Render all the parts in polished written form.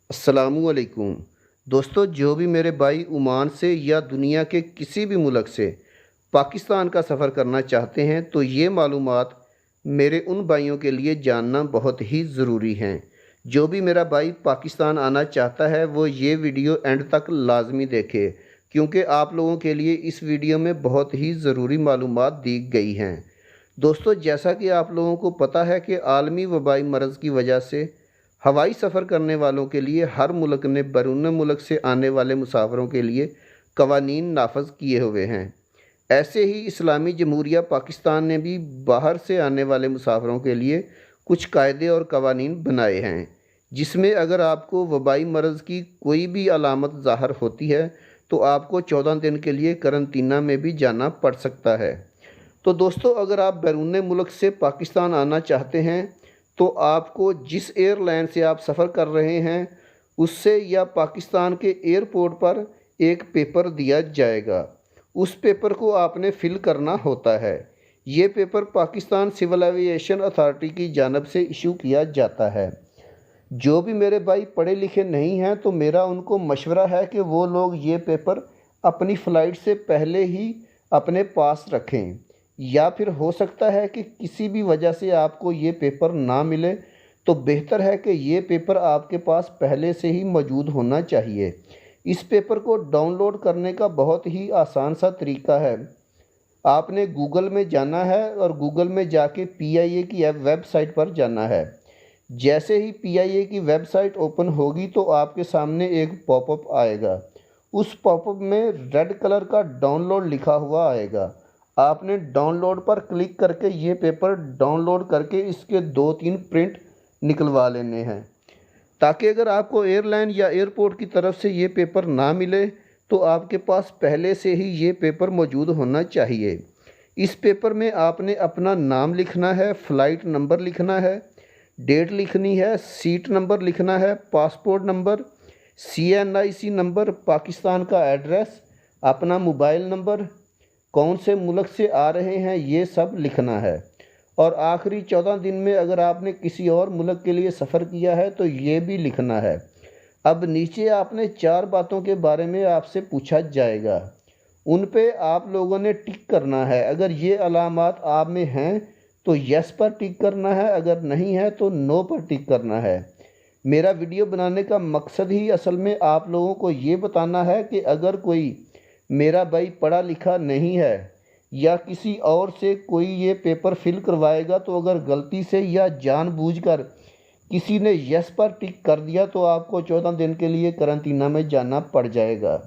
अस्सलामुअलैकुम दोस्तों, जो भी मेरे भाई ओमान से या दुनिया के किसी भी मुल्क से पाकिस्तान का सफ़र करना चाहते हैं तो ये मालूमात मेरे उन भाइयों के लिए जानना बहुत ही ज़रूरी हैं। जो भी मेरा भाई पाकिस्तान आना चाहता है वो ये वीडियो एंड तक लाजमी देखे, क्योंकि आप लोगों के लिए इस वीडियो में बहुत ही ज़रूरी मालूमात दी गई हैं। दोस्तों, जैसा कि आप लोगों को पता है कि आलमी वबाई मर्ज़ की वजह से हवाई सफ़र करने वालों के लिए हर मुल्क ने बैरून मुल्क से आने वाले मुसाफिरों के लिए कवानीन नाफज किए हुए हैं। ऐसे ही इस्लामी जमहूरिया पाकिस्तान ने भी बाहर से आने वाले मुसाफिरों के लिए कुछ कायदे और कवानीन बनाए हैं, जिसमें अगर आपको वबाई मर्ज़ की कोई भी अलामत ज़ाहिर होती है तो आपको 14 दिन के लिए करंतना में भी जाना पड़ सकता है। तो दोस्तों, अगर आप बैरून मुल्क से पाकिस्तान आना चाहते हैं तो आपको जिस एयरलाइन से आप सफ़र कर रहे हैं उससे या पाकिस्तान के एयरपोर्ट पर एक पेपर दिया जाएगा। उस पेपर को आपने फ़िल करना होता है। ये paper Pakistan civil aviation authority की जानिब से इशू किया जाता है। जो भी मेरे भाई पढ़े लिखे नहीं हैं तो मेरा उनको मशवरा है कि वो लोग ये पेपर अपनी फ़्लाइट से पहले ही अपने पास रखें, या फिर हो सकता है कि किसी भी वजह से आपको ये पेपर ना मिले तो बेहतर है कि ये पेपर आपके पास पहले से ही मौजूद होना चाहिए। इस पेपर को डाउनलोड करने का बहुत ही आसान सा तरीका है। आपने गूगल में जाना है और गूगल में जाके PIA की वेबसाइट पर जाना है। जैसे ही PIA की वेबसाइट ओपन होगी तो आपके सामने एक पॉपअप आएगा। उस पॉपअप में रेड कलर का डाउनलोड लिखा हुआ आएगा। आपने डाउनलोड पर क्लिक करके ये पेपर डाउनलोड करके इसके 2-3 प्रिंट निकलवा लेने हैं, ताकि अगर आपको एयरलाइन या एयरपोर्ट की तरफ से ये पेपर ना मिले तो आपके पास पहले से ही ये पेपर मौजूद होना चाहिए। इस पेपर में आपने अपना नाम लिखना है, फ़्लाइट नंबर लिखना है, डेट लिखनी है, सीट नंबर लिखना है, passport number, CNIC number, Pakistan का एड्रेस, अपना मोबाइल नंबर, कौन से मुल्क से आ रहे हैं ये सब लिखना है। और आखिरी 14 दिन में अगर आपने किसी और मुल्क के लिए सफ़र किया है तो ये भी लिखना है। अब नीचे आपने 4 बातों के बारे में आपसे पूछा जाएगा, उन पे आप लोगों ने टिक करना है। अगर ये अलामात आप में हैं तो यस पर टिक करना है, अगर नहीं है तो नो पर टिक करना है। मेरा वीडियो बनाने का मकसद ही असल में आप लोगों को ये बताना है कि अगर कोई मेरा भाई पढ़ा लिखा नहीं है या किसी और से कोई ये पेपर फिल करवाएगा तो अगर गलती से या जानबूझकर किसी ने यस पर टिक कर दिया तो आपको 14 दिन के लिए करंतना में जाना पड़ जाएगा।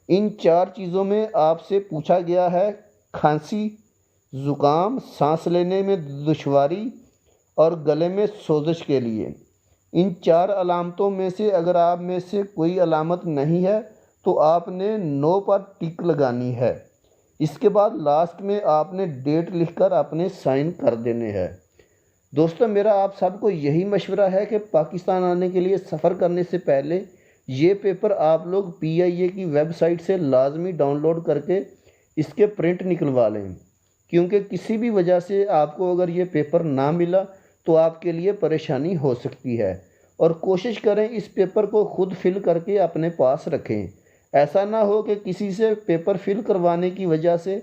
इन 4 चीज़ों में आपसे पूछा गया है खांसी, ज़ुकाम, सांस लेने में दुश्वारी और गले में सोजिश के लिए। इन 4 अलामतों में से अगर आप में से कोई अलामत नहीं है तो आपने नो पर टिक लगानी है। इसके बाद लास्ट में आपने डेट लिखकर अपने साइन कर देने हैं। दोस्तों, मेरा आप सबको यही मशवरा है कि पाकिस्तान आने के लिए सफ़र करने से पहले ये पेपर आप लोग PIA की वेबसाइट से लाजमी डाउनलोड करके इसके प्रिंट निकलवा लें, क्योंकि किसी भी वजह से आपको अगर ये पेपर ना मिला तो आपके लिए परेशानी हो सकती है। और कोशिश करें इस पेपर को खुद फिल करके अपने पास रखें। ऐसा ना हो कि किसी से पेपर फिल करवाने की वजह से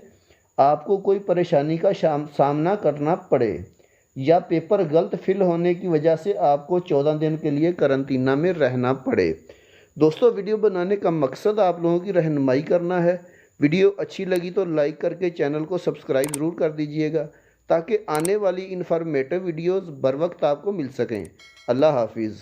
आपको कोई परेशानी का सामना करना पड़े, या पेपर गलत फिल होने की वजह से आपको 14 दिन के लिए करंतना में रहना पड़े। दोस्तों, वीडियो बनाने का मकसद आप लोगों की रहनुमाई करना है। वीडियो अच्छी लगी तो लाइक करके चैनल को सब्सक्राइब ज़रूर कर दीजिएगा, ताकि आने वाली इन्फॉर्मेटिव वीडियोज़ बर वक्त आपको मिल सकें। अल्लाह हाफिज़।